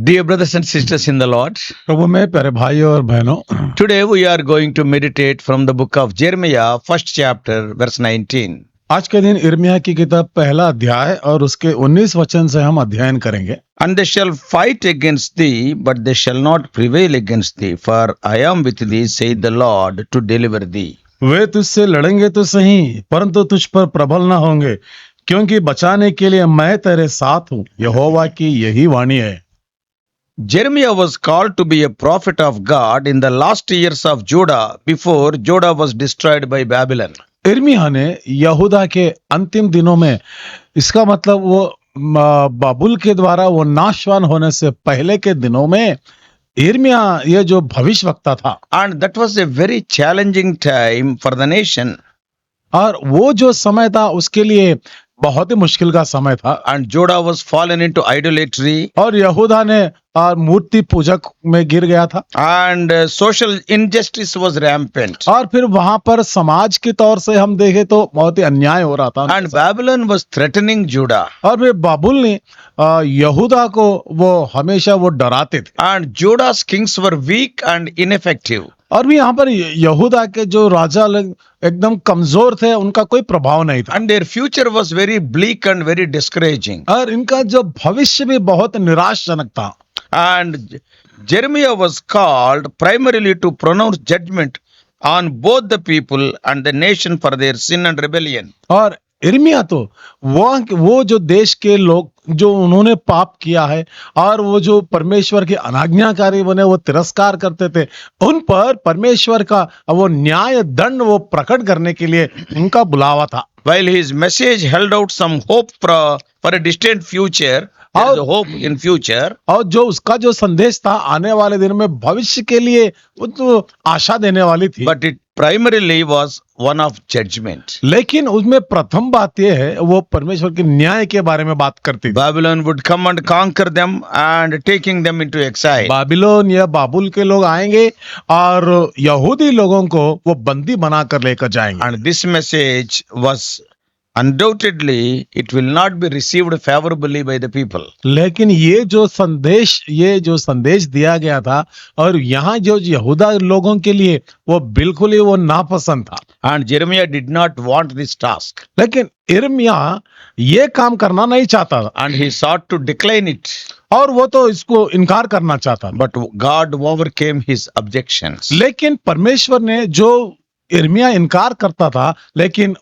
Dear brothers and sisters in the Lord, प्रभु में प्यारे भाइयों और बहनों, today we are going to meditate from the book of Jeremiah, first chapter, verse 19. आज के दिन यिर्मयाह की किताब पहला अध्याय और उसके 19 वचन से हम अध्ययन करेंगे। And they shall fight against thee, but they shall not prevail against thee, for I am with thee, saith the Lord, to deliver thee. वे तुझसे लड़ेंगे तो सही, परंतु तुझ पर प्रबल न होंगे, क्योंकि बचाने के लिए मैं तेरे साथ हूँ, यहोवा की यही वाणी है। Jeremiah was called to be a prophet of God in the last years of Judah, before Judah was destroyed by Babylon. यिर्मयाह ने यहूदा के अंतिम दिनों में, इसका मतलब वो बाबुल के द्वारा वो नाशवान होने से पहले के दिनों में यिर्मयाह ये जो भविष्यवक्ता था, And that was a very challenging time for the nation. और वो जो समय था उसके लिए बहुत ही मुश्किल का समय था। And Judah was fallen into idolatry. और यहूदा ने मूर्ति पूजक में गिर गया था, And social injustice was rampant. और फिर वहां पर समाज के तौर से हम देखें तो बहुत ही अन्याय हो रहा था। And Babylon was threatening Judah. और फिर बाबुल ने यहूदा को वो हमेशा वो डराते थे। And Judah's kings were weak and ineffective. और भी यहाँ पर यहूदा के जो राजा लोग एकदम कमजोर थे, उनका कोई प्रभाव नहीं था, And their future was very bleak and very discouraging. और इनका जो भविष्य भी बहुत निराशजनक था। And Jeremiah was called primarily to pronounce judgment on both the people and the nation for their sin and rebellion. और यिर्मयाह तो वो जो देश के लोग जो उन्होंने पाप किया है और वो जो परमेश्वर के अनाज्ञाकारी बने वो तिरस्कार करते थे, उन पर परमेश्वर का वो न्याय दंड वो प्रकट करने के लिए उनका बुलावा था। While his message held out some hope for a distant future, there is a hope in future. और जो उसका जो संदेश था आने वाले दिन में भविष्य के लिए, वो तो आशा देने वाली थी, But it primarily was one of judgment. लेकिन उसमें प्रथम बात यह है वो परमेश्वर के न्याय के बारे में बात करती थी। Babylon would come and conquer them and taking them into exile. Babylon या बाबुल के लोग आएंगे और यहूदी लोगों को वो बंदी बनाकर लेकर जाएंगे। And this message was undoubtedly, it will not be received favorably by the people. लेकिन ये जो संदेश दिया गया था और यहाँ जो यहूदा लोगों के लिए वो बिल्कुल ही वो नापसंद था। And Jeremiah did not want this task. लेकिन यिर्मयाह ये काम करना नहीं चाहता था, And he sought to decline it. और वो तो इसको इनकार करना चाहता था। But God overcame his objections. लेकिन परमेश्वर ने जो यिर्मयाह इनकार करता था, लेकिन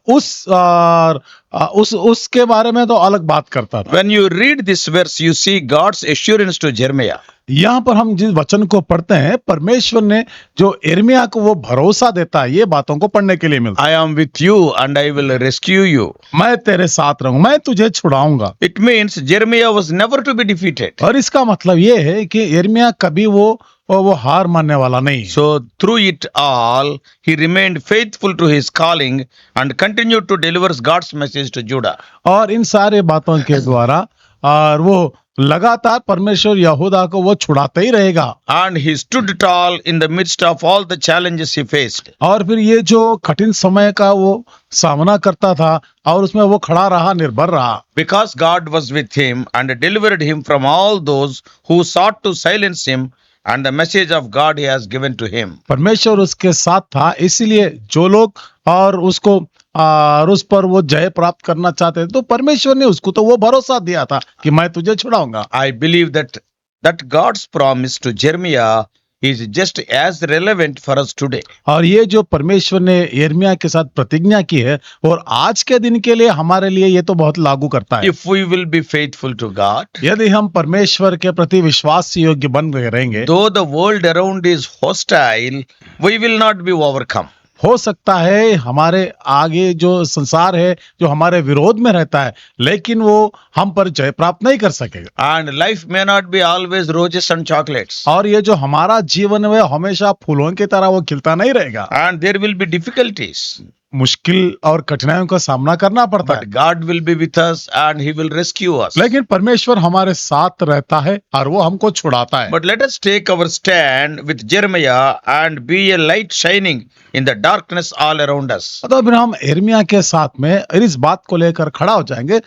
उसके बारे में तो अलग बात करता था। When you read this verse, you see God's assurance to Jeremiah. यहाँ पर हम जिस वचन को पढ़ते हैं, परमेश्वर ने जो यिर्मयाह को वो भरोसा देता है, ये बातों को पढ़ने के लिए मिलता I am with you and I will rescue you. है। मैं तेरे साथ रहूंगा, मैं तुझे छुड़ाऊंगा। It means Jeremiah was never to be defeated. और इसका मतलब ये है कि यिर्मयाह कभी वो हार मानने वाला नहीं। So through it all, he remained faithful to his calling and continued to deliver God's message to Judah. और इन सारे बातों के द्वारा और वो लगातार परमेश्वर यहूदा को वो छुड़ाते ही रहेगा। And he stood tall in the midst of all the challenges he faced. और फिर ये जो कठिन समय का वो सामना करता था और उसमें वो खड़ा रहा, निर्भर रहा। Because God was with him and delivered him from all those who sought to silence him and the message of God he has given to him. परमेश्वर उसके साथ था, इसीलिए जो लोग और उसको और उस पर वो जय प्राप्त करना चाहते थे, तो परमेश्वर ने उसको तो वो भरोसा दिया था कि मैं तुझे छुड़ाऊंगा। I believe that God's promise to Jeremiah is just as relevant for us today. और ये जो परमेश्वर ने यिर्मयाह के साथ प्रतिज्ञा की है और आज के दिन के लिए हमारे लिए ये तो बहुत लागू करता है। If we will be faithful to God, यदि हम परमेश्वर के प्रति विश्वास योग्य बन रहेंगे, though the world around is hostile, we will not be overcome. हो सकता है हमारे आगे जो संसार है जो हमारे विरोध में रहता है, लेकिन वो हम पर जय प्राप्त नहीं कर सकेगा। And life may not be always roses and chocolates. और ये जो हमारा जीवन है हमेशा फूलों की तरह वो खिलता नहीं रहेगा, And there will be difficulties. मुश्किल और कठिनाइयों का सामना करना पड़ता But है, God will be with us and he will rescue us. लेकिन परमेश्वर हमारे साथ रहता है और वो हमको छुड़ाता है। But let us take our stand with Jeremiah and be a light shining in the darkness all around us. तो फिर हम यिर्मयाह के साथ में इस बात को लेकर खड़ा हो जाएंगे,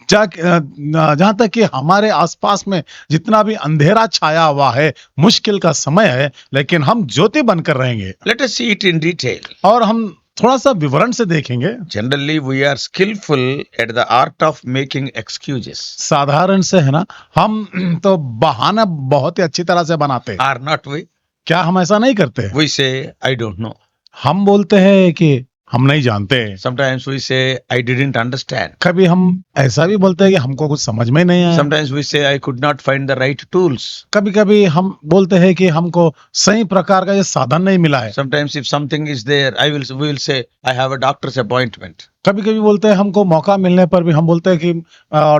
जहां तक कि हमारे आसपास में जितना भी अंधेरा छाया हुआ है, मुश्किल का समय है, लेकिन हम ज्योति बनकर रहेंगे। Let us see it in detail. और हम थोड़ा सा विवरण से देखेंगे। Generally, we are skillful at the art of making excuses. साधारण से है ना, हम तो बहाना बहुत ही अच्छी तरह से बनाते हैं। Are not we? क्या हम ऐसा नहीं करते? We say, I don't know. हम बोलते हैं कि हम नहीं जानते। Sometimes we say, I didn't understand. कभी हम ऐसा भी बोलते हैं कि हमको कुछ समझ में नहीं आया। Sometimes we say, I could not find the right tools. कभी कभी हम बोलते हैं कि हमको सही प्रकार का ये साधन नहीं मिला है। Sometimes if something is there, we will say, I have a doctor's appointment. कभी कभी बोलते हैं हमको मौका मिलने पर भी हम बोलते हैं कि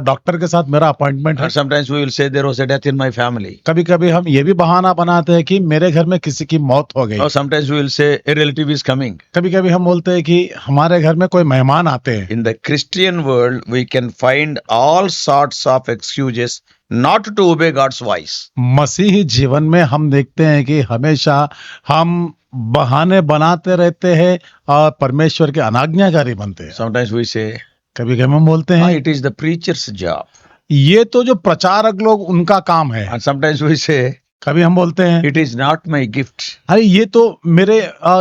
डॉक्टर के साथ मेरा अपॉइंटमेंट है। Or sometimes we will say, there was a death in my family. कभी कभी हम ये भी बहाना बनाते हैं कि मेरे घर में किसी की मौत हो गई। Or sometimes we will say, a relative is coming. कभी कभी हम बोलते हैं कि हमारे घर में कोई मेहमान आते हैं। In the Christian world, we can find all sorts of excuses not to obey God's voice. मसीही जीवन में हम देखते हैं कि हमेशा हम बहाने बनाते रहते हैं और परमेश्वर के अनाज्ञाकारी बनते हैं। Sometimes we say, कभी कभी हम बोलते हैं it is the preacher's job. ये तो जो प्रचारक लोग उनका काम है। And sometimes we say, कभी हम बोलते हैं it is not my gift. अरे ये तो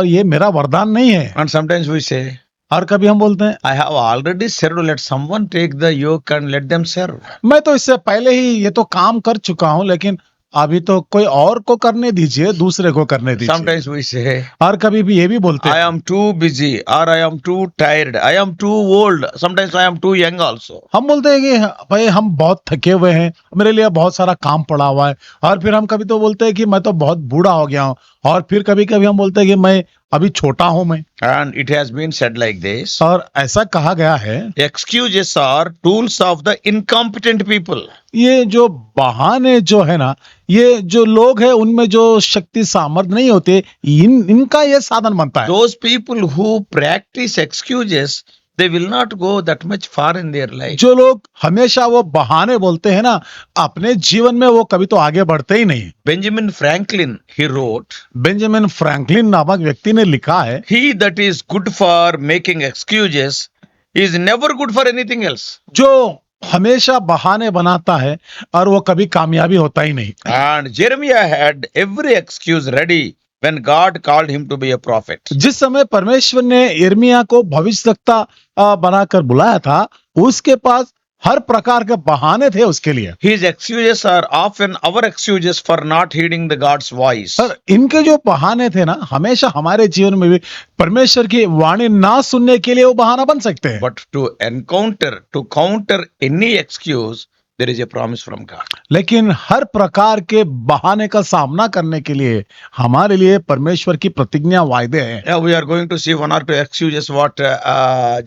ये मेरा वरदान नहीं है। And sometimes we say, और कभी हम बोलते हैं I have already served, let someone take the yoke and let them serve. मैं तो इससे पहले ही ये तो काम कर चुका हूं, लेकिन अभी तो कोई और को करने दीजिए, दूसरे को करने दीजिए। Sometimes we say, और कभी भी ये भी बोलते I हैं am too busy, or I am too tired, I am too old, sometimes I am too young also. हम बोलते हैं कि भाई हम बहुत थके हुए हैं, मेरे लिए बहुत सारा काम पड़ा हुआ है। और फिर हम कभी तो बोलते हैं कि मैं तो बहुत बूढ़ा हो गया हूँ। और फिर कभी कभी हम बोलते हैं कि मैं अभी छोटा हूं मैं। And it has been said like this, और ऐसा कहा गया है, excuses are tools of the incompetent people. ये जो बहाने जो है ना, ये जो लोग हैं उनमें जो शक्ति सामर्थ्य नहीं होते, इनका ये साधन बनता है। Those people who practice excuses, they will not go that much far in their life. जो लोग हमेशा वो बहाने बोलते हैं ना, अपने जीवन में वो कभी तो आगे बढ़ते ही नहीं। Benjamin Franklin, he wrote, Benjamin Franklin नामक व्यक्ति ने लिखा है, he that is good for making excuses is never good for anything else. जो हमेशा बहाने बनाता है और वो कभी कामयाबी होता ही नहीं। And Jeremiah had every excuse ready when God called him to be a prophet. जिस समय परमेश्वर ने यिर्मयाह को भविष्यवक्ता बनाकर बुलाया था, उसके पास हर प्रकार के बहाने थे उसके लिए। His excuses are often our excuses for not heeding the God's voice. Sir, इनके जो बहाने थे ना, हमेशा हमारे जीवन में भी परमेश्वर की वाणी ना सुनने के लिए वो बहाना बन सकते हैं। But to counter any excuse, there is a promise from God. लेकिन हर प्रकार के बहाने का सामना करने के लिए हमारे लिए परमेश्वर की प्रतिज्ञा वायदे हैं। Yeah, we are going to see one or two excuses what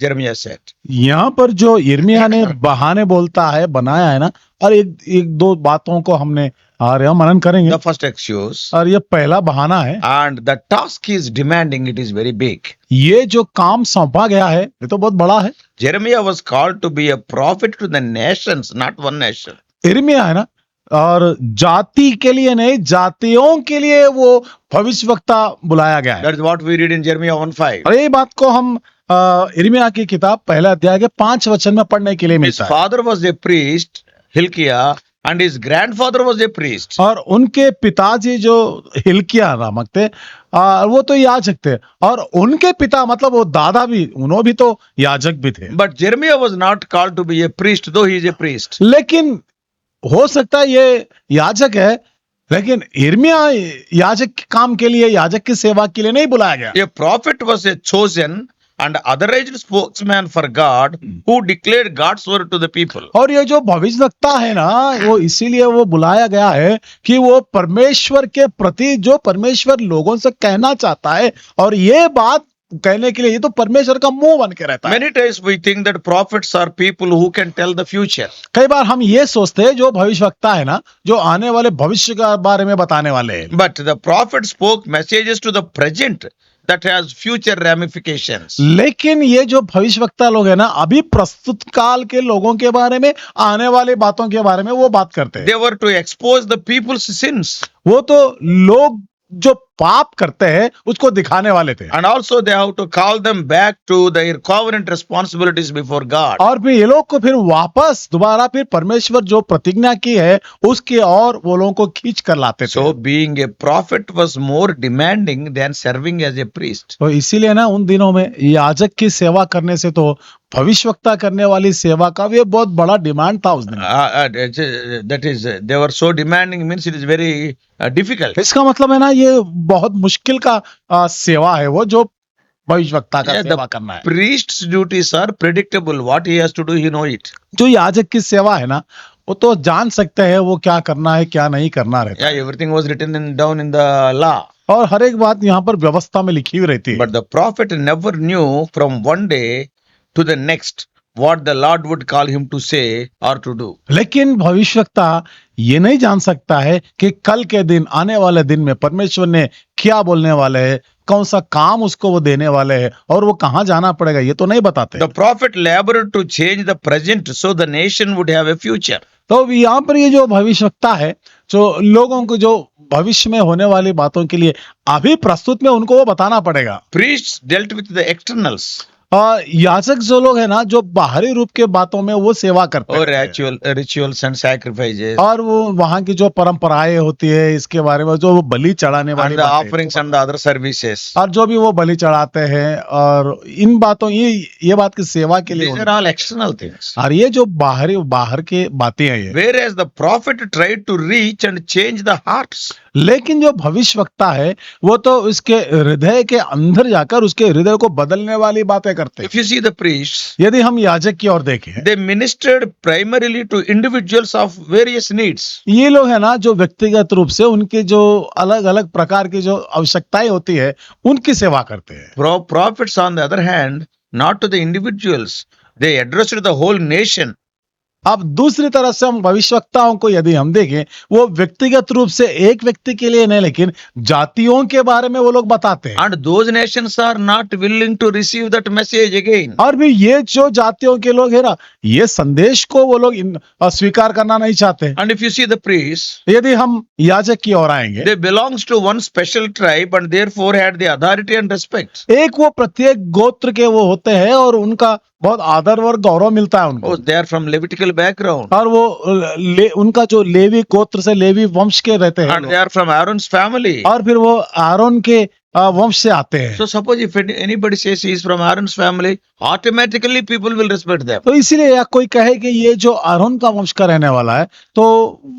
Jeremiah said. यहाँ पर जो यिर्मयाह ने बहाने बोलता है, बनाया है ना, और एक दो बातों को हमने मनन करेंगे। The first excuse, और ये पहला बहाना है, and the task is demanding, it is very big. ये जो काम सौंपा गया है ये तो बहुत बड़ा है। Jeremiah was called to be a prophet to the nations, not one nation. यिर्मयाह है ना, और जाति के लिए नहीं, जातियों के लिए वो भविष्यवक्ता बुलाया गया है। That is what we read in Jeremiah 1:5. और ये बात को हम यिर्मयाह की किताब पहला अध्याय के 5 वचन में पढ़ने के लिए His मिलता है। father was a priest, Hilkiah, and his grandfather was a priest. और उनके पिताजी जो हिल्किय्याह नामक थे, वो तो याजक थे, और उनके पिता मतलब वो दादा भी, उन्होंने भी तो याजक भी थे। But Jeremiah was not called to be a priest, though he is a priest. लेकिन हो सकता है ये याजक है, लेकिन यिर्मयाह याजक के काम के लिए, याजक की सेवा के लिए नहीं बुलाया गया। A prophet was a chosen and authorized spokesman for God who declared God's word to the people. और ये जो भविष्यवक्ता है ना, वो इसीलिए वो बुलाया गया है कि वो परमेश्वर के प्रति जो परमेश्वर लोगों से कहना चाहता है, और ये बात कहने के लिए ये तो परमेश्वर का मुंह बन के रहता है। Many times we think that prophets are people who can tell the future. कई बार हम ये सोचते हैं जो भविष्यवक्ता है ना, जो आने वाले भविष्य के बारे में बताने वाले हैं। But the prophet spoke messages to the present that has future ramifications. लेकिन ये जो भविष्यवक्ता लोग हैं ना, अभी प्रस्तुत काल के लोगों के बारे में, आने वाली बातों के बारे में वो बात करते हैं। They were to expose the people's sins. वो तो लोग जो पाप करते हैं उसको दिखाने वाले थे। And also they have to call them back to their covenant responsibilities before God. और फिर ये लोग को फिर वापस दोबारा फिर परमेश्वर जो प्रतिज्ञा की है उसके और वो लोगों को खींच कर लाते थे। So being a prophet was more demanding than serving as a priest. तो इसीलिए ना उन दिनों में याजक की सेवा करने से तो भविष्यवक्ता करने वाली सेवा का भी बहुत बड़ा डिमांड था उस दिन। That is, they were so demanding means it is very difficult. इसका मतलब है ना ये बहुत मुश्किल का सेवा है वो जो भविष्यवक्ता का Yeah, सेवा the करना है। priest's duties are predictable. What he has to do, he know it. जो याजक की सेवा है ना वो तो जान सकते हैं वो क्या करना है क्या नहीं करना रहता Yeah, everything was written down in the law. है। और हर एक बात यहाँ पर व्यवस्था में लिखी हुई रहती है। But the prophet never knew from one day to the next what the Lord would call him to say or to do. लेकिन भविष्यवक्ता ये नहीं जान सकता है कि कल के दिन आने वाले दिन में परमेश्वर ने क्या बोलने वाले हैं, कौन सा काम उसको वो देने वाले हैं और वो कहाँ जाना पड़ेगा ये तो नहीं बताते। The prophet labored to change the present so the nation would have a future. तो यहाँ पर ये जो भविष्यवक्ता है जो लोगों को जो भविष्य में होने वाली बातों के लिए अभी प्रस्तुत में उनको वो बताना पड़ेगा। Priests dealt with the externals याजक जो लोग है ना जो बाहरी रूप के बातों में वो सेवा करते or हैं rituals and sacrifices और वो वहाँ की जो परंपराएं होती है इसके बारे में जो वो बलि चढ़ाने वाली and the बातें, offerings and the other services. और जो भी वो बलि चढ़ाते हैं और इन बातों ये बात की सेवा के लिए These are all external things. और ये जो बाहर के बातें हैं ये। Whereas the prophet tried to reach and change the hearts. लेकिन जो भविष्यवक्ता है वो तो उसके हृदय के अंदर जाकर उसके हृदय को बदलने वाली बातें करते हैं। If you see the priests, यदि हम याजक की ओर देखें they ministered primarily to individuals of various needs. ये लोग है ना जो व्यक्तिगत रूप से उनके जो अलग अलग प्रकार की जो आवश्यकताएं होती है उनकी सेवा करते हैं। Prophets, on the other hand, not to the individuals, they addressed the whole nation. अब दूसरी तरफ से हम भविष्यवक्ताओं को यदि हम देखें वो व्यक्तिगत रूप से एक व्यक्ति के लिए नहीं लेकिन जातियों के बारे में वो लोग बताते हैं। And those nations are not willing to receive that message again. और भी ये जो जातियों के लोग है ना ये संदेश को वो लोग स्वीकार करना नहीं चाहते। And if you see the priests, यदि हम याजक की ओर आएंगे they belongs to one special tribe and therefore had the authority and respect. एक वो प्रत्येक गोत्र के वो होते हैं और उनका बहुत आदर और गौरव मिलता है उनको। Oh, they are from Levitical background. और वो उनका जो लेवी गोत्र से लेवी वंश के रहते हैं And they are from Aaron's family. और फिर वो आरोन के वंश से आते हैं। So suppose if anybody says he is from Aaron's family, automatically people will respect them. तो इसीलिए या कोई कहे कि ये जो आरोन का वंश का रहने वाला है तो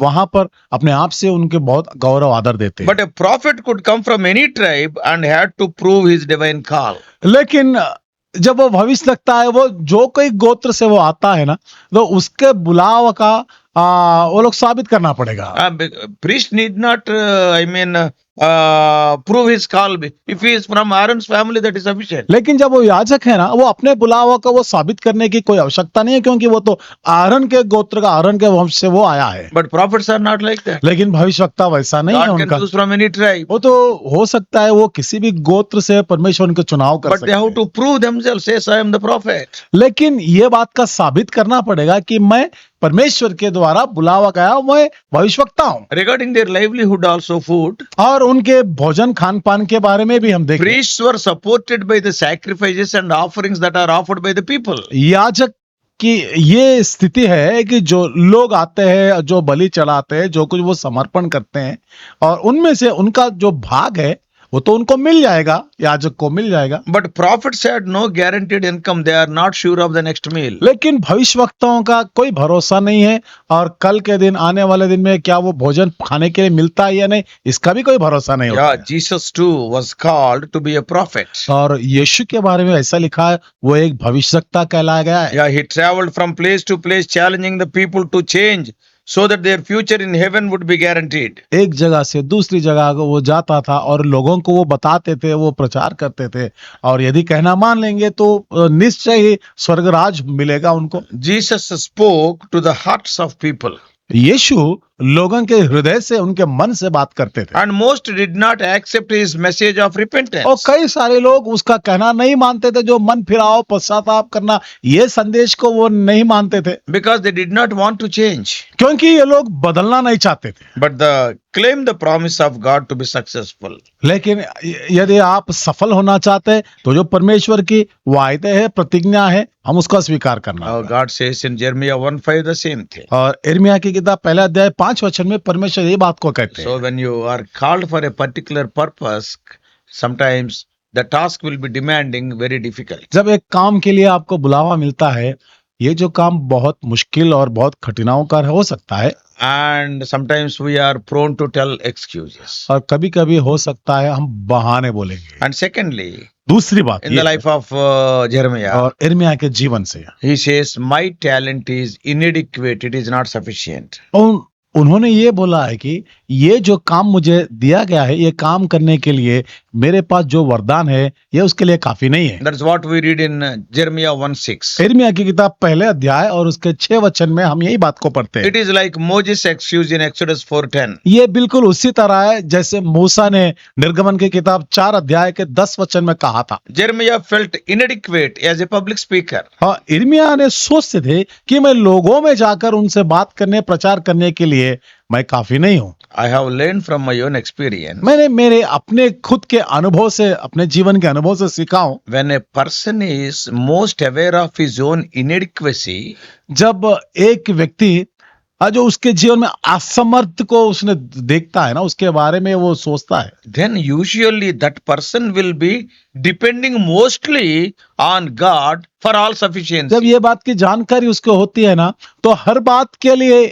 वहां पर अपने आप से उनके बहुत गौरव आदर देते हैं। But a prophet could come from any tribe and had to prove his divine call. लेकिन जब वो भविष्य लगता है वो जो कोई गोत्र से वो आता है ना तो उसके बुलाव का वो लोग साबित करना पड़ेगा। Priest need not, prove his call. If he is from Aaron's family, that is sufficient. लेकिन जब वो याजक है ना वो अपने बुलावा का वो साबित करने की कोई आवश्यकता नहीं है क्योंकि वो तो आरोन के गोत्र का आरोन के वंश से वो आया है। But prophets are not like that. लेकिन भविष्यवक्ता वैसा नहीं है God उनका। can choose from any tribe. वो तो हो सकता है वो किसी भी गोत्र से परमेश्वर उनके चुनाव कर But they सकते have हैं। to prove themselves. Yes, I am the prophet. लेकिन ये बात का साबित करना पड़ेगा कि मैं परमेश्वर के द्वारा बुलावा गया मैं भविष्यवक्ता हूँ। Regarding their livelihood, also food. और उनके भोजन खान पान के बारे में भी हम देखें। Priests were supported by the sacrifices and offerings that are offered by the people. याजक की ये स्थिति है कि जो लोग आते हैं जो बलि चढ़ाते हैं जो कुछ वो समर्पण करते हैं और उनमें से उनका जो भाग है वो तो उनको मिल जाएगा, याजक को मिल जाएगा। But prophets had no guaranteed income. They are not sure of the next meal. लेकिन भविष्यवक्ताओं का कोई भरोसा नहीं है और कल के दिन आने वाले दिन में क्या वो भोजन खाने के लिए मिलता है या नहीं इसका भी कोई भरोसा नहीं होता Yeah, Jesus too was called to be a prophet. और यीशु के बारे में ऐसा लिखा है वो एक भविष्यवक्ता कहलाया गया है। Yeah, he traveled from place to place challenging the people to change so that their future in heaven would be guaranteed. एक जगह से दूसरी जगह को वो जाता था और लोगों को वो बताते थे वो प्रचार करते थे और यदि कहना मान लेंगे तो निश्चय ही स्वर्गराज मिलेगा उनको। Jesus spoke to the hearts of people. यीशु लोगों के हृदय से, उनके मन से बात करते थे। And most did not accept his message of और repentance. कई सारे लोग उसका कहना नहीं मानते थे, जो मन फिराओ, पश्चाताप करना, ये संदेश को वो नहीं मानते थे, Because they did not want to change. क्योंकि ये लोग बदलना नहीं चाहते थे। But the claim the promise of God to be successful. लेकिन यदि आप सफल होना चाहते हैं तो जो परमेश्वर की वायदे है, प्रतिज्ञा है, हम उसका स्वीकार करना Our होगा। God says in Jeremiah 1:5 the same thing. और इर्मिया की किताब पहला अध्याय 5 वचन में परमेश्वर ये बात को कहते हैं। So when you are called for a particular purpose, sometimes the task will be demanding, very difficult. जब एक काम के लिए आपको बुलावा मिलता है, ये जो काम बहुत मुश्किल और बहुत कठिनाइयों का हो सकता है, And sometimes we are prone to tell excuses. और कभी कभी हो सकता है हम बहाने बोलेंगे। And secondly, दूसरी बात in ये the है, life of Jeremiah, और इर्मिया के जीवन से he says, "My talent is inadequate; it is not sufficient." उन्होंने ये बोला है कि ये जो काम मुझे दिया गया है, ये काम करने के लिए मेरे पास जो वरदान है, ये उसके लिए काफी नहीं है। That's what we read in Jeremiah 1:6. इर्मिया की किताब पहले अध्याय और उसके 6 वचन में हम यही बात को पढ़ते हैं। It is like Moses' excuse in Exodus 4:10. ये बिल्कुल उसी तरह है जैसे मूसा ने निर्गमन की किताब 4 अध्याय के 10 वचन में कहा था। Jeremiah felt inadequate as a public speaker. हाँ, इर्मिया ने सोचते थे कि मैं लोगों में जाकर उनसे बात करने, प्रचार करने के लिए मैं काफी नहीं हूँ। I have learned from my own experience. मैंने मेरे अपने खुद के अनुभव से, अपने जीवन के अनुभव से सीखा हूँ, When a person is most aware of his own inadequacy, जब एक व्यक्ति जो उसके जीवन में असमर्थ को उसने देखता है ना, उसके बारे में वो सोचता है, then usually that person will be depending mostly on God for all sufficiency. जब ये बात की जानकारी उसको होती है ना, तो हर बात के लिए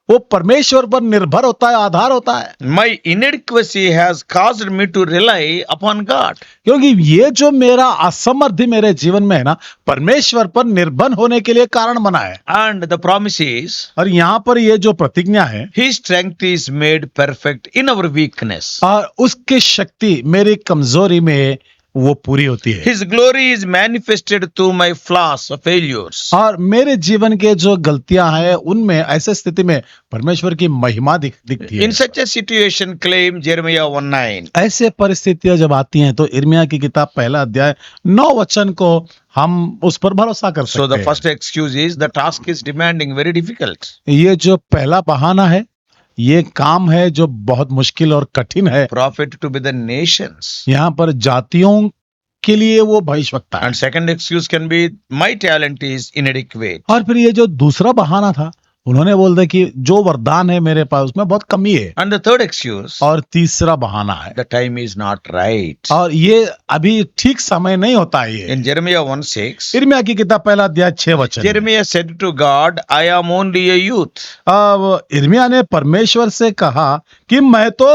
वो परमेश्वर पर निर्भर होता है, आधार होता है। My inadequacy has caused me to rely upon God. क्योंकि ये जो मेरा असमर्थी मेरे जीवन में है ना, परमेश्वर पर निर्भर होने के लिए कारण बना है। And the promise is, और यहाँ पर ये जो प्रतिज्ञा है, His strength is made perfect in our weakness. और उसकी शक्ति मेरी कमजोरी में वो पूरी होती है। His glory is manifested through my flaws or failures. और मेरे जीवन के जो गलतियां हैं, उनमें ऐसे स्थिति में परमेश्वर की महिमा दिखती है। In such a situation, claim Jeremiah 1:9. ऐसे परिस्थितियां जब आती हैं तो इर्मिया की किताब पहला अध्याय 9 वचन को हम उस पर भरोसा कर So सकते the हैं। first excuse is the task is demanding, very difficult. ये जो पहला बहाना है, ये काम है जो बहुत मुश्किल और कठिन है। Prophet to be the nations. यहाँ पर जातियों के लिए वो भविष्यवक्ता है। And second excuse can be my talent is inadequate. और फिर ये जो दूसरा बहाना था, उन्होंने बोल दिया कि जो वरदान है मेरे पास उसमें बहुत कमी है। And the third excuse, और तीसरा बहाना है, the time is not right. और ये अभी ठीक समय नहीं होता है। ये In Jeremiah 1:6, इर्मिया की किताब पहला अध्याय 6 वचन। Jeremiah said to God, I am only a youth. अब इर्मिया ने परमेश्वर से कहा कि मैं तो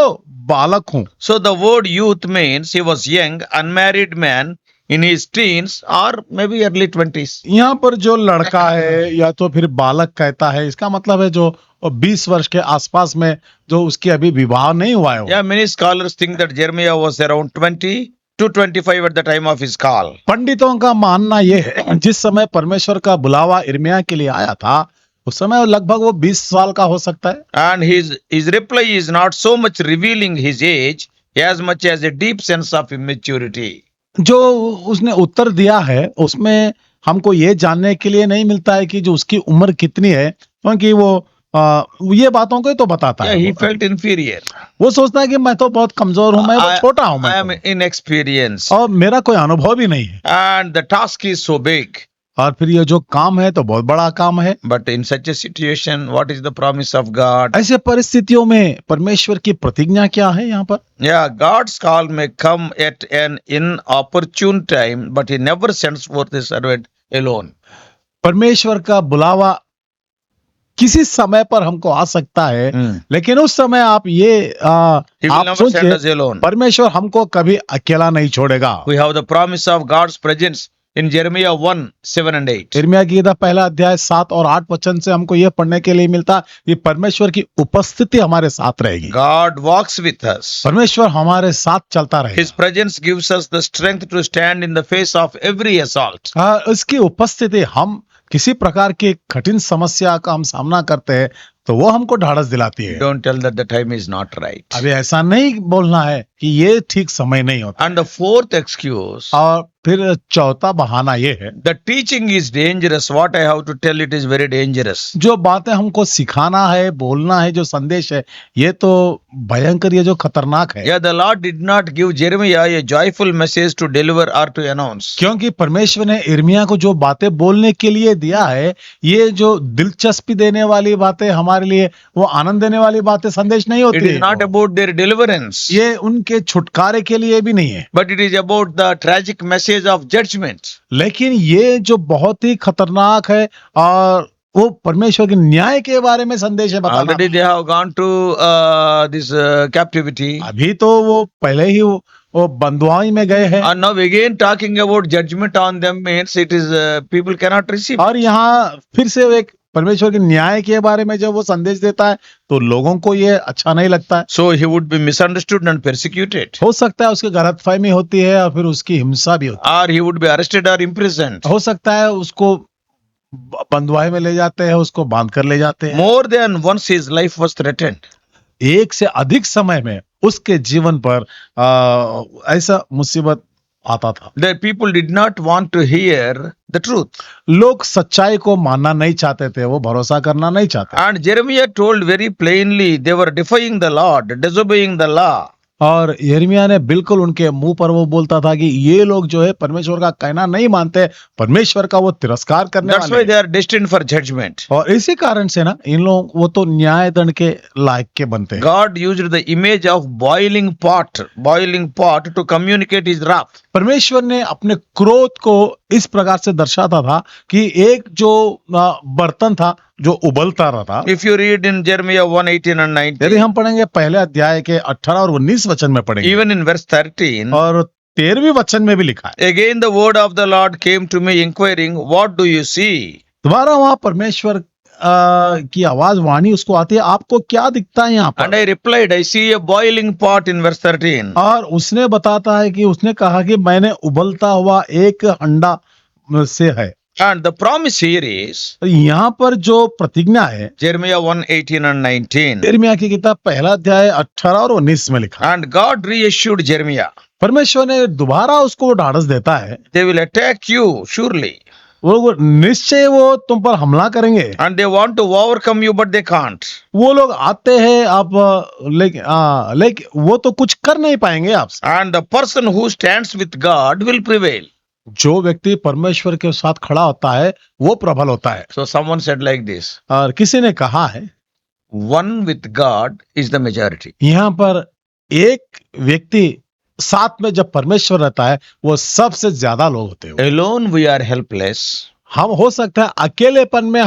बालक हूँ। So the word youth means he was young, unmarried man in his teens or maybe early 20s. यहाँ पर जो लड़का है या तो फिर बालक कहता है, इसका मतलब है जो 20 वर्ष के आसपास में जो उसकी अभी विवाह नहीं हुआ है। Yeah, many scholars think that Jeremiah was around 20 to 25 at the time of his call. पंडितों का मानना ये है, जिस समय परमेश्वर का बुलावा इर्मिया के लिए आया था, उस समय लगभग वो 20 साल का हो सकता है। And his reply is not so much revealing his age as much as a deep sense of immaturity. जो उसने उत्तर दिया है उसमें हमको ये जानने के लिए नहीं मिलता है कि जो उसकी उम्र कितनी है, क्योंकि वो ये बातों को ही तो बताता Yeah, है। he felt inferior. वो सोचता है कि मैं तो बहुत कमजोर हूं, मैं तो छोटा हूं, I am मैं inexperienced. और मेरा कोई अनुभव भी नहीं है। And the task is so big. और फिर ये जो काम है तो बहुत बड़ा काम है। But in such a situation, what is the promise of God? ऐसे परिस्थितियों में परमेश्वर की प्रतिज्ञा क्या है यहाँ पर? Yeah, God's call may come at an inopportune time, but He never sends forth His servant alone. परमेश्वर का बुलावा किसी समय पर हमको आ सकता है, लेकिन उस समय आप ये He will आप never send us सोचिए, alone. परमेश्वर हमको कभी अकेला नहीं छोड़ेगा। We have the promise of God's presence in Jeremiah 1:7-8. इर्मिया की किताब पहला अध्याय 7 और 8 वचन से हमको ये पढ़ने के लिए मिलता कि परमेश्वर की उपस्थिति हमारे साथ रहेगी। God walks with us. परमेश्वर हमारे साथ चलता रहेगा। His presence gives us the strength to stand in the face of every assault. उसकी उपस्थिति, हम किसी प्रकार की कठिन समस्या का हम सामना करते हैं, तो वो हमको ढाढ़स दिलाती है। Don't tell that the time is not right. अभी ऐसा नहीं बोलना है कि ये ठीक समय नहीं होता। And the fourth excuse, और फिर चौथा बहाना ये है, the teaching is dangerous. What I have to tell, it is very dangerous. जो बातें हमको सिखाना है, बोलना है, जो संदेश है, ये तो भयंकर, ये जो खतरनाक है। Yeah, the Lord did not give Jeremiah a joyful message to deliver or to announce. क्योंकि परमेश्वर ने यिर्मयाह को जो बातें बोलने के लिए दिया है, ये जो दिलचस्पी देने वाली बातें हमारे लिए, वो आनंद देने वाली बातें संदेश नहीं It होती is not है। about their deliverance, ये उनके छुटकारे के लिए भी नहीं है, but it is about the tragic message of judgment. लेकिन ये जो बहुत ही खतरनाक है और वो परमेश्वर के न्याय के बारे में संदेश है बताना। Already they have gone to this captivity, अभी तो वो पहले ही वो बंधुआई में गए हैं, and now again talking about judgment on them means it is people cannot receive. और यहाँ फिर से एक परमेश्वर के न्याय के बारे में जब वो संदेश देता है तो लोगों को ये अच्छा नहीं लगता है। So he would be misunderstood and persecuted, हो सकता है उसकी गलतफहमी होती है और फिर उसकी हिंसा भी होती or he would be arrested or imprisoned. है। हो सकता है उसको बंधुआई में ले जाते हैं, उसको बांध कर ले जाते हैं। More than once his life was threatened. एक से अधिक समय में उसके जीवन पर ऐसा मुसीबत आता था। The people did not want to hear the truth. लोग सच्चाई को मानना नहीं चाहते थे, वो भरोसा करना नहीं चाहते। And Jeremiah told very plainly they were defying the Lord, disobeying the law. और यिर्मयाह ने बिल्कुल उनके मुंह पर वो बोलता था कि ये लोग जो है परमेश्वर का कहना नहीं मानते, परमेश्वर का वो तिरस्कार करने That's वाले why हैं। they are destined for judgment. और इसी कारण से ना इन लोग वो तो न्याय दंड के लायक के बनते हैं। God used the image of boiling pot to communicate his wrath. परमेश्वर ने अपने क्रोध को इस प्रकार से दर्शाता था कि एक जो बर्तन था जो उबलता रहा था। If you read in Jeremiah 1:18 and 19, यदि हम पढ़ेंगे पहले अध्याय के 18 और 19 वचन में पढ़ेंगे, even in verse 13, और 13वें वचन में भी लिखा है, again the word of the Lord came to me inquiring, what do you see? दोबारा वहां परमेश्वर की आवाज वाणी उसको आती है, आपको क्या दिखता है यहाँ पर? And I replied, I see a boiling pot in verse 13. और उसने बताता है कि उसने कहा कि मैंने उबलता हुआ एक हंडा से है। And the promise here is यहाँ पर जो प्रतिज्ञा है Jeremiah 1:18 and 19. यिर्मयाह की किताब पहला अध्याय 18 और 19 में लिखा है। And God reassured Jeremiah, परमेश्वर ने दोबारा उसको ढाढ़स देता है, they will attack you surely. वो निश्चय वो तुम पर हमला करेंगे। And they want to overcome you, but they can't. वो लोग आते हैं आप लेकिन वो तो कुछ कर नहीं पाएंगे आपसे। And the person who stands with God will prevail. जो व्यक्ति परमेश्वर के साथ खड़ा होता है वो प्रबल होता है। So someone said like this, और किसी ने कहा है one with God is the majority. यहाँ पर एक व्यक्ति साथ में जब परमेश्वर रहता है वो सबसे ज्यादा लोग होते हैं। Alone we are helpless, हम हो सकता है अकेलेपन में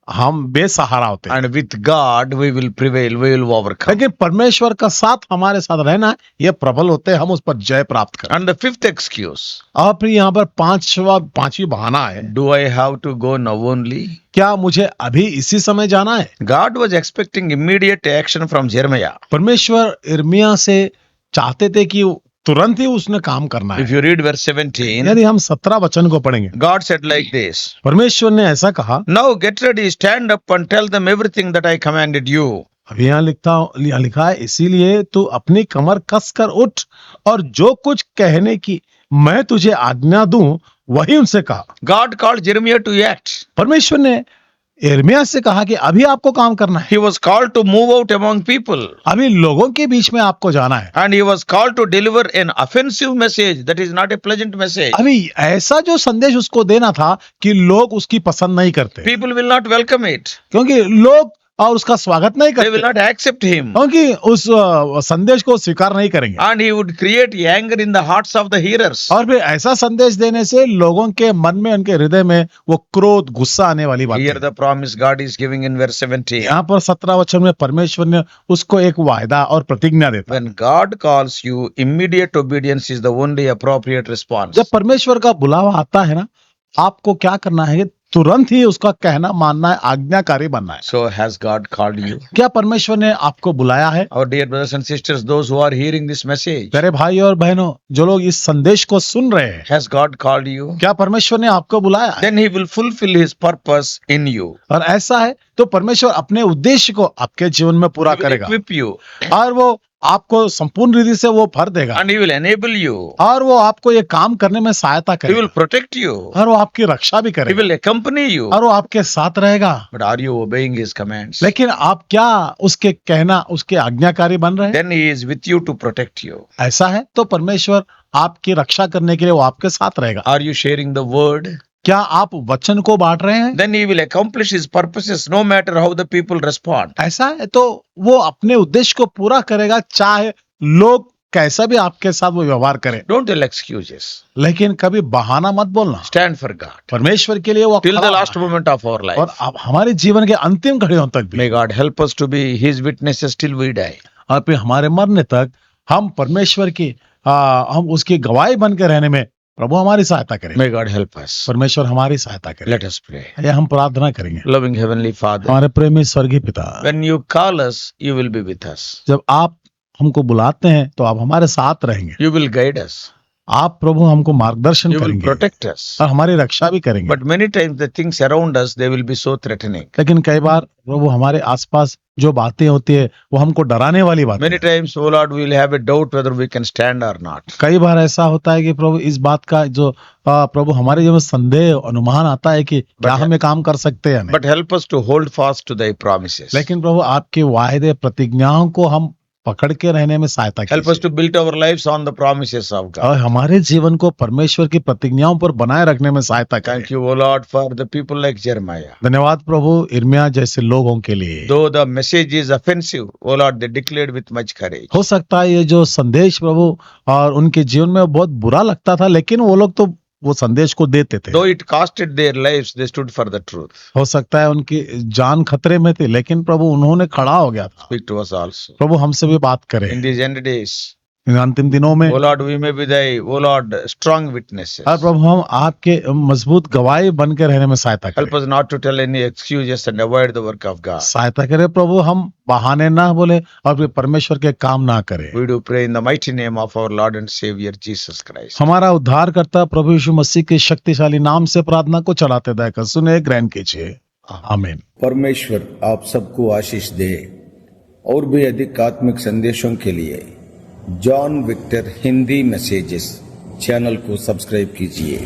हम बेसहारा होते हैं, and with God we will prevail, we will overcome. लेकिन परमेश्वर का साथ हमारे साथ रहना ये प्रबल होते हैं, हम उस पर जय प्राप्त करें। And the fifth excuse, और फिर यहाँ पर पांचवी बहाना है, do I have to go now only? क्या मुझे अभी इसी समय जाना है? God was expecting immediate action from Jeremiah. परमेश्वर यिर्मयाह से चाहते थे कि तुरंत ही उसने काम करना If है। you read verse 17, यदि हम 17 वचन को पढ़ेंगे, God said like this, परमेश्वर ने ऐसा कहा, now get ready, stand up and tell them everything that I commanded you. अभी यहाँ लिखा है, इसीलिए तू अपनी कमर कस कर उठ और जो कुछ कहने की मैं तुझे आज्ञा दूं वही उनसे कहा। God called Jeremiah to act. परमेश्वर ने यिर्मयाह से कहा कि अभी आपको काम करना है, He was called to move out among people. अभी लोगों के बीच में आपको जाना है। And he was called to deliver an offensive message that is not a pleasant message. अभी ऐसा जो संदेश उसको देना था कि लोग उसकी पसंद नहीं करते, People will not welcome it. क्योंकि लोग और उसका स्वागत नहीं They will करते, not accept him. क्योंकि उस संदेश को स्वीकार नहीं करेंगे। And he would create anger in the hearts of the hearers. और फिर ऐसा संदेश देने से लोगों के मन में, उनके हृदय में वो क्रोध, गुस्सा आने वाली बात Here है। the promise God is giving in verse 17. यहाँ पर 17 वचन में परमेश्वर ने उसको एक वायदा और प्रतिज्ञा देता है। When God calls you, immediate obedience is the only appropriate response. जब परमेश्वर का बुलावा आता है ना, आपको क्या करना है? तुरंत ही उसका कहना मानना है, आज्ञाकारी बनना है। So has God called you? क्या परमेश्वर ने आपको बुलाया है? Our dear brothers and sisters, those who are hearing this message, प्यारे भाई और बहनों, जो लोग इस संदेश को सुन रहे हैं, has God called you? क्या परमेश्वर ने आपको बुलाया है? Then he will fulfill his purpose in you. और ऐसा है तो परमेश्वर अपने उद्देश्य को आपके जीवन में पूरा He will करेगा equip you और वो आपको संपूर्ण रीति से वो भर देगा and he will enable you. और वो आपको ये काम करने में सहायता He will करेगा protect you. और वो आपकी रक्षा भी He करेगा will accompany you. और वो आपके साथ रहेगा। But are you obeying his commands? लेकिन आप क्या उसके कहना, उसके आज्ञाकारी बन रहे हैं? Then he is with you to protect you. ऐसा है तो परमेश्वर आपकी रक्षा करने के लिए वो आपके साथ रहेगा। Are you sharing the word? क्या आप वचन को बांट रहे हैं? Then he will accomplish his purposes no matter how the people respond. ऐसा है तो वो अपने उद्देश्य को पूरा करेगा, चाहे लोग कैसा भी आपके साथ वो व्यवहार करें। Don't tell excuses. लेकिन कभी बहाना मत बोलना। Stand for God. परमेश्वर के लिए वो Till the खड़ा last होना। moment of our और life. अब हमारे जीवन के अंतिम घड़ियों तक भी May God help us to be his witnesses till we die. और फिर हमारे मरने तक हम परमेश्वर की हम उसकी गवाही बन के रहने में प्रभु हमारी सहायता करें। May God help us. परमेश्वर हमारी सहायता करें। Let us pray. ये हम प्रार्थना करेंगे। Loving Heavenly Father, हमारे प्रेमी स्वर्गीय पिता, when you call us, you will be with us. जब आप हमको बुलाते हैं तो आप हमारे साथ रहेंगे। You will guide us. आप प्रभु हमको मार्गदर्शन You will करेंगे protect us. और हमारी रक्षा भी करेंगे। But many times the things around us, they will be so threatening. लेकिन कई बार प्रभु हमारे आसपास जो बातें होती है वो हमको डराने वाली बात Many है। times, oh Lord, we will have a doubt whether we can stand or not. कई बार ऐसा होता है कि प्रभु इस बात का जो प्रभु हमारे जीवन में संदेह अनुमान आता है कि क्या हम ये काम कर सकते हैं। But help us to hold fast to thy promises. लेकिन प्रभु आपके वायदे प्रतिज्ञाओं को हम पकड़ के रहने में सहायता Help us कीजिए to build our lives on the promises of God. और हमारे जीवन को परमेश्वर की प्रतिज्ञाओं पर बनाए रखने में सहायता करें। Thank you, O Lord, for the people like Jeremiah. धन्यवाद प्रभु इर्मिया जैसे लोगों के लिए। Though the message is offensive, O Lord, they declared with much courage. हो सकता है ये जो संदेश प्रभु और उनके जीवन में बहुत बुरा लगता था, लेकिन वो लोग तो वो संदेश को देते थे। Though it costed their lives, they stood for the truth. हो सकता है उनकी जान खतरे में थी, लेकिन प्रभु उन्होंने खड़ा हो गया था। Speak to us also. प्रभु हमसे भी बात करें In these end days, इन अंतिम दिनों में। O Lord, we may be thy, O Lord, strong witnesses. और प्रभु हम आपके मजबूत गवाही बन के रहने में सहायता Help करें। us not to tell any excuses and avoid the work of God. सहायता करें प्रभु, हम बहाने ना बोले और फिर परमेश्वर के काम ना करें। We do pray in the mighty name of our Lord and Savior Jesus Christ. हमारा उद्धारकर्ता प्रभु यीशु मसीह के शक्तिशाली नाम से प्रार्थना को चलाते दया सुने, ग्रहण कीजिए। आमीन। परमेश्वर आप सबको आशीष दे। और भी अधिक आत्मिक संदेशों के लिए John Victor Hindi messages channel को सब्सक्राइब कीजिए।